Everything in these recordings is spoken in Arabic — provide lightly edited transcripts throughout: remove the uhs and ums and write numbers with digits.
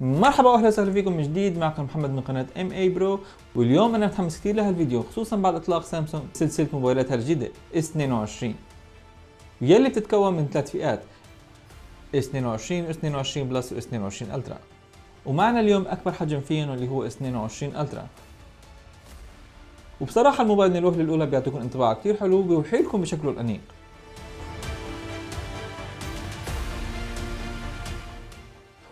مرحبا واهلا وسهلا فيكم من جديد. معكم محمد من قناه MA Pro، واليوم انا متحمس كثير لهالفيديو خصوصا بعد اطلاق سامسونج سلسله موبايلاتها الجديده S22، واللي بتتكون من ثلاث فئات: S22 S22 بلس و S22 الترا. ومعنا اليوم اكبر حجم فيهم اللي هو S22 الترا. وبصراحه الموبايل من الوهله الاولى بيعطيكم انطباع كثير حلو وبيوحي لكم بشكله الانيق.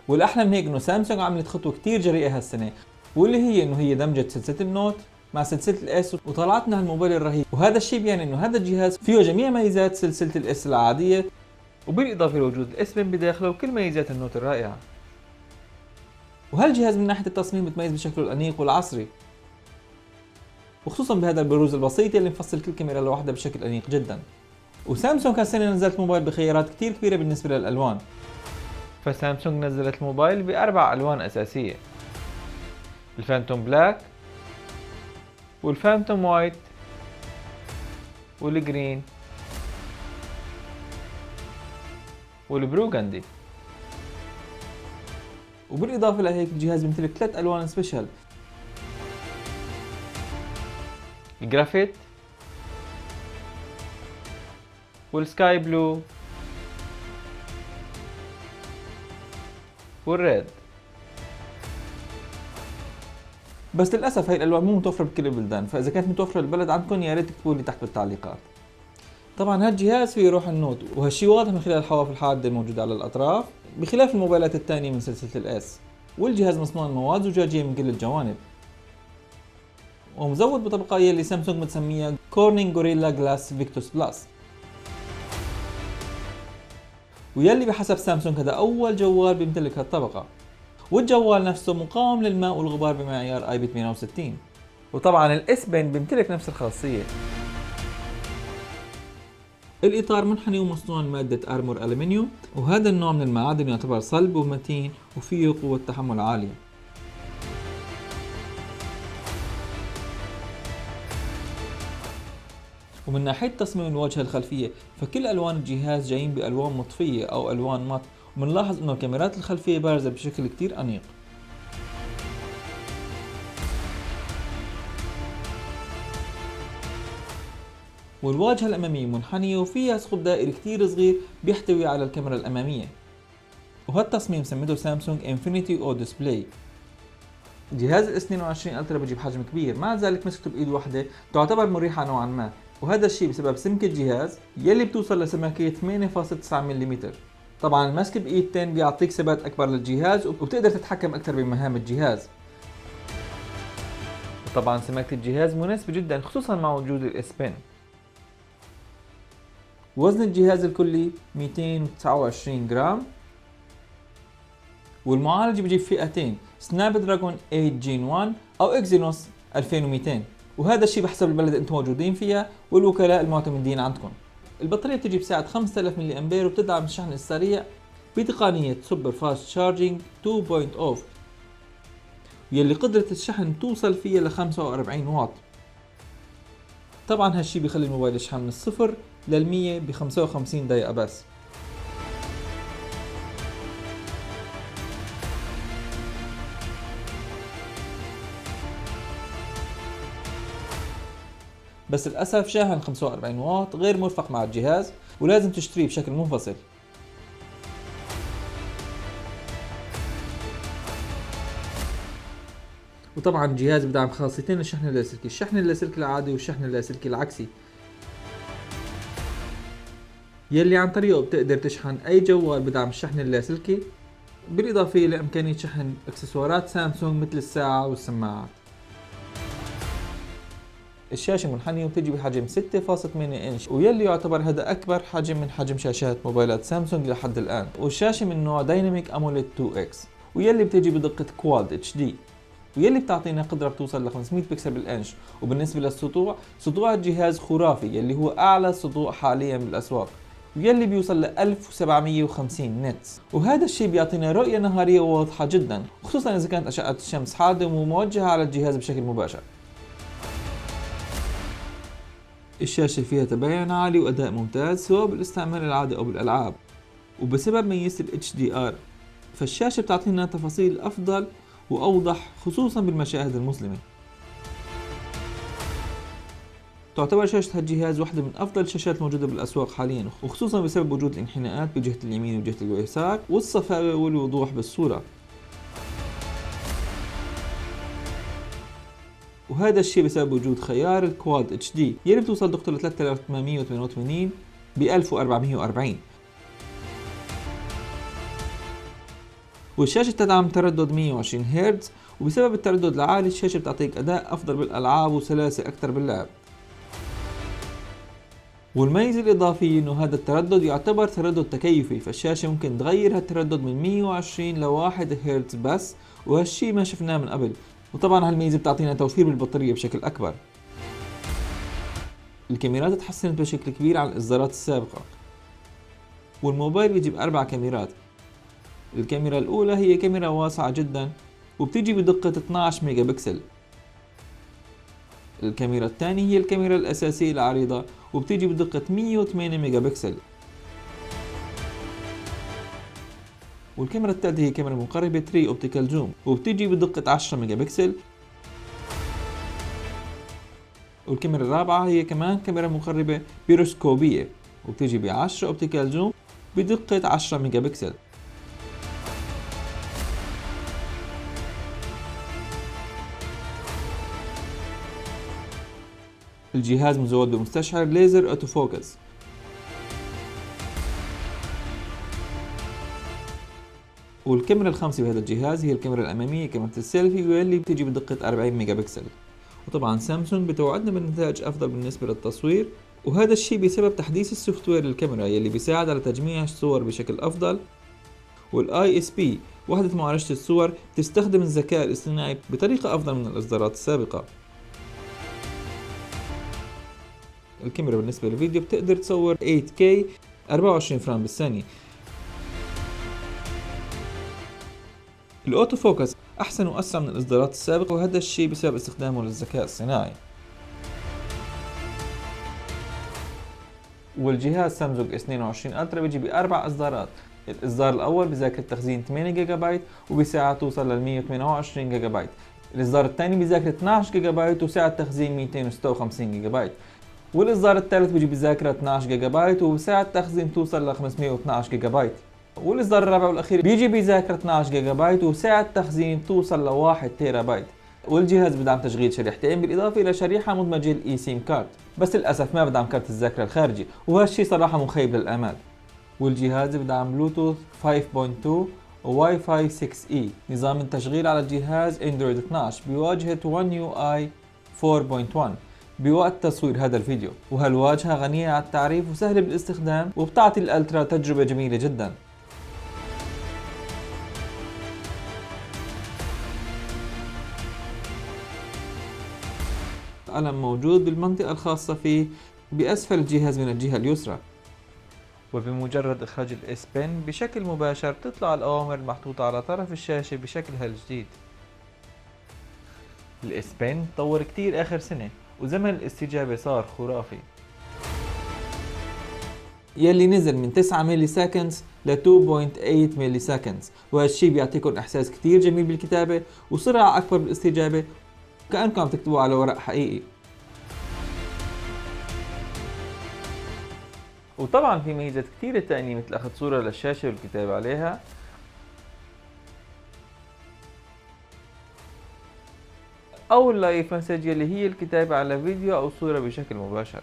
والاحلى من هيك انه سامسونج عملت خطوه كثير جريئه هالسنه، واللي هي انه هي دمجت سلسله النوت مع سلسله الاس وطلعت لنا هالموبايل الرهيب. وهذا الشيء بيعني انه هذا الجهاز فيه جميع ميزات سلسله الاس العاديه، وبالاضافه لوجود الاس بن بداخله وكل ميزات النوت الرائعه. وهالجهاز من ناحيه التصميم بتميز بشكله الانيق والعصري، وخصوصا بهذا البروز البسيط اللي مفصل كل كاميرا لوحدها بشكل انيق جدا. وسامسونج هالسنه نزلت موبايل بخيارات كثير كبيره بالنسبه للالوان. فسامسونج نزلت الموبايل بأربع ألوان أساسية: الفانتوم بلاك، والفانتوم وايت، والجرين، والبروغندي. وبالإضافة لهيك الجهاز بيمتلك ثلاث ألوان سبيشال: الجرافيت، والسكاي بلو، والريد. بس للاسف هاي الالوان مو متوفره بكل البلدان، فاذا كانت متوفره بالبلد عندكم يا ريت تكتبوا لي تحت بالتعليقات. طبعا هالجهاز فيه روح النوت، وهالشي واضح من خلال الحواف الحاده الموجوده على الاطراف بخلاف الموبايلات الثانيه من سلسله الاس. والجهاز مصنوع من مواد زجاجيه من كل الجوانب، ومزود بطبقه اللي سامسونج متسميها كورنينج غوريلا جلاس فيكتوس بلس، ويلي بحسب سامسونج هذا اول جوال بيمتلك هالطبقه. والجوال نفسه مقاوم للماء والغبار بمعيار IP68. وطبعا الاس بن بيمتلك نفس الخاصيه. الاطار منحني ومصنوع من ماده ارمور الومنيوم، وهذا النوع من المعادن يعتبر صلب ومتين وفيه قوه تحمل عاليه. ومن ناحية تصميم الواجهة الخلفية فكل ألوان الجهاز جايين بألوان مطفية أو ألوان مات، ومنلاحظ إنه الكاميرات الخلفية بارزة بشكل كتير أنيق. والواجهة الأمامية منحنية وفيها ثقب دائري كتير صغير بيحتوي على الكاميرا الأمامية، وهالتصميم سميته سامسونج انفينيتي او ديسبلاي. جهاز الاس 22 الترا بيجي بحجم كبير، مع ذلك مسكته بإيد واحدة تعتبر مريحة نوعا ما، وهذا الشيء بسبب سمك الجهاز يلي بتوصل لسماكية 8.9 ملم. طبعا المسك بايدتين بيعطيك ثبات اكبر للجهاز وبتقدر تتحكم اكثر بمهام الجهاز. وطبعا سماكة الجهاز مناسبة جدا خصوصا مع وجود الاس بن. وزن الجهاز الكلي 229 جرام. والمعالج بيجي فئتين: سناب دراجون 8 جين 1 او اكزينوس 2200، وهذا الشيء بحسب البلد انتم موجودين فيها والوكلاء المعتمدين عندكم. البطارية بتجي بسعة 5000 ملي امبير وبتدعم الشحن السريع بتقنية سوبر فاست شارجينج 2.0، يلي قدرة الشحن توصل فيها ل 45 واط. طبعا هالشي بيخلي الموبايل يشحن من الصفر لل100 ب 55 دقيقة بس. بس للأسف شاحن 45 واط غير مرفق مع الجهاز ولازم تشتريه بشكل منفصل. وطبعا الجهاز بدعم خاصيتين للشحن اللاسلكي: الشحن اللاسلكي العادي والشحن اللاسلكي العكسي، يلي عن طريقه بتقدر تشحن اي جوال بدعم الشحن اللاسلكي، بالاضافه لامكانيه شحن اكسسوارات سامسونج مثل الساعه والسماعات. الشاشة منحنية وبتجي بحجم 6.8 انش، ويلي يعتبر هذا اكبر حجم من حجم شاشات موبايلات سامسونج لحد الان. والشاشة من نوع دايناميك اموليد 2X، ويلي بتجي بدقة كواد اتش دي، ويلي بتعطينا قدرة بتوصل ل 500 بكسل بالانش. وبالنسبة للسطوع، سطوع الجهاز خرافي يلي هو اعلى سطوع حاليا بالاسواق، ويلي بيوصل ل 1750 نتس. وهذا الشيء بيعطينا رؤية نهارية واضحة جدا، خصوصا اذا كانت اشعة الشمس حادة وموجهة على الجهاز بشكل مباشر. الشاشة فيها تباين عالي وأداء ممتاز سواء بالاستعمال العادي أو بالألعاب، وبسبب ميزة ال HDR فالشاشة بتعطينا تفاصيل أفضل وأوضح خصوصا بالمشاهد المظلمة. تعتبر شاشة هالجهاز واحدة من أفضل الشاشات الموجودة بالأسواق حاليا، وخصوصا بسبب وجود الانحناءات بجهة اليمين وجهة اليسار والصفاء والوضوح بالصورة. وهذا الشيء بسبب وجود خيار الكواد اتش دي يلي بتوصل دقته ل 3888 ب 1440. والشاشة تدعم تردد 120 هرتز، وبسبب التردد العالي الشاشة بتعطيك أداء أفضل بالألعاب وسلاسة أكثر باللعب. والميزة الإضافية إنه هذا التردد يعتبر تردد تكيفي، فالشاشة ممكن تغير هالتردد من 120 ل 1 هرتز بس، وهالشي ما شفناه من قبل. وطبعا هالميزة بتعطينا توفير بالبطارية بشكل أكبر. الكاميرات تحسنت بشكل كبير عن الإصدارات السابقة، والموبايل بيجي ب4 كاميرات. الكاميرا الأولى هي كاميرا واسعة جدا وبتيجي بدقة 12 ميجا بكسل. الكاميرا الثانية هي الكاميرا الأساسية العريضة وبتيجي بدقة 108 ميجا بكسل. والكاميرا الثالثة هي كاميرا مقربة 3 اوبتيكال زوم وبتيجي بدقة 10 ميجا بكسل. والكاميرا الرابعة هي كمان كاميرا مقربة بيروسكوبية وبتيجي ب 10 اوبتيكال زوم بدقة 10 ميجا بكسل. الجهاز مزود بمستشعر ليزر اوتو فوكس. والكاميرا الخامسة بهذا الجهاز هي الكاميرا الأمامية كاميرا السيلفي واللي بتجي بدقة 40 ميجا بكسل. وطبعا سامسونج بتوعدنا بنتائج أفضل بالنسبة للتصوير، وهذا الشيء بسبب تحديث السوفت وير للكاميرا يلي بيساعد على تجميع الصور بشكل أفضل. والاي اس بي وحدة معالجة الصور بتستخدم الذكاء الاصطناعي بطريقة أفضل من الإصدارات السابقة. الكاميرا بالنسبة للفيديو بتقدر تصور 8K 24 فريم بالثانية. الاوتو فوكس احسن واسرع من الاصدارات السابقة، وهذا الشيء بسبب استخدامه للذكاء الصناعي. والجهاز سامسونج S22 الترا بيجي باربع اصدارات. الاصدار الاول بذاكرة تخزين 8 جيجا بايت وبسعة توصل لل 128 جيجا بايت. الاصدار الثاني بذاكرة 12 جيجا بايت وسعة تخزين 256 جيجا بايت. والاصدار الثالث بيجي بذاكرة 12 جيجا بايت وسعة تخزين توصل ل 512 جيجا بايت. والاصدار الرابع والاخير بيجي بذاكرة 12 جيجا بايت وسعة تخزين توصل ل 1 تيرا بايت. والجهاز بدعم تشغيل شريحتين بالاضافة الى شريحة مدمجة الاي سيم كارد، بس للاسف ما بدعم كارت الذاكرة الخارجي، وهالشي صراحة مخيب للامال. والجهاز بدعم بلوتوث 5.2 وواي فاي 6E. نظام التشغيل على الجهاز اندرويد 12 بواجهة One UI 4.1 بوقت تصوير هذا الفيديو، وهالواجهة غنية عن التعريف وسهلة بالاستخدام وبتعطي الالترا تجربة جميلة جدا. القلم موجود بالمنطقة الخاصة فيه بأسفل الجهاز من الجهة اليسرى، وبمجرد إخراج الإس بن بشكل مباشر تطلع الأوامر المحطوطة على طرف الشاشة بشكلها الجديد. الإس بن تطور كتير آخر سنة وزمن الاستجابة صار خرافي، يلي نزل من 9 ميلي سكندز ل 2.8 ميلي سكندز، وهالشي بيعطيكم إحساس كتير جميل بالكتابة وسرعة أكبر بالاستجابة كأنكم عم تكتبوا على ورق حقيقي. وطبعا في ميزات كتيرة تانية مثل أخذ صورة للشاشة والكتابة عليها، أو اللايف مسج يلي هي الكتابة على فيديو أو صورة بشكل مباشر.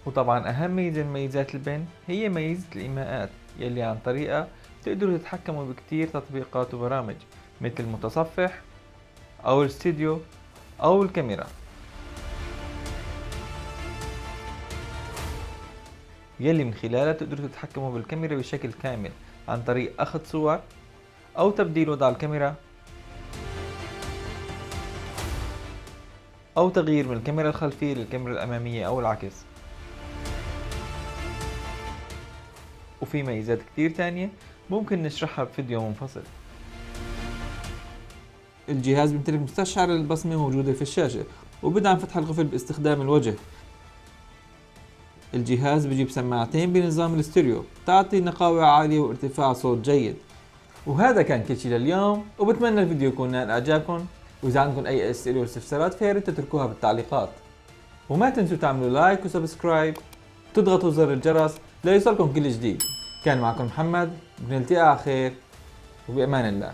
وطبعا أهم ميزة من ميزات البن هي ميزة الإيماءات يلي عن طريقها تقدروا تتحكموا بكتير تطبيقات وبرامج مثل المتصفح أو الاستوديو أو الكاميرا، يلي من خلالها تقدروا تتحكموا بالكاميرا بشكل كامل عن طريق أخذ صور أو تبديل وضع الكاميرا أو تغيير من الكاميرا الخلفية للكاميرا الأمامية أو العكس. وفي ميزات كتير تانية ممكن نشرحها بفيديو منفصل. الجهاز بيمتلك مستشعر البصمة موجودة في الشاشة، وبدعم فتح القفل باستخدام الوجه. الجهاز بيجيب سماعتين بنظام الاستيريو تعطي نقاوة عالية وارتفاع صوت جيد. وهذا كان كل شيء لليوم، وبتمنى الفيديو يكون نال اعجابكم، واذا عندكم اي اسئله واستفسارات فيا ريت تتركوها بالتعليقات، وما تنسوا تعملوا لايك وسبسكرايب وتضغطوا زر الجرس ليوصلكم كل جديد. كان معكم محمد، بنلتقي على خير وبامان الله.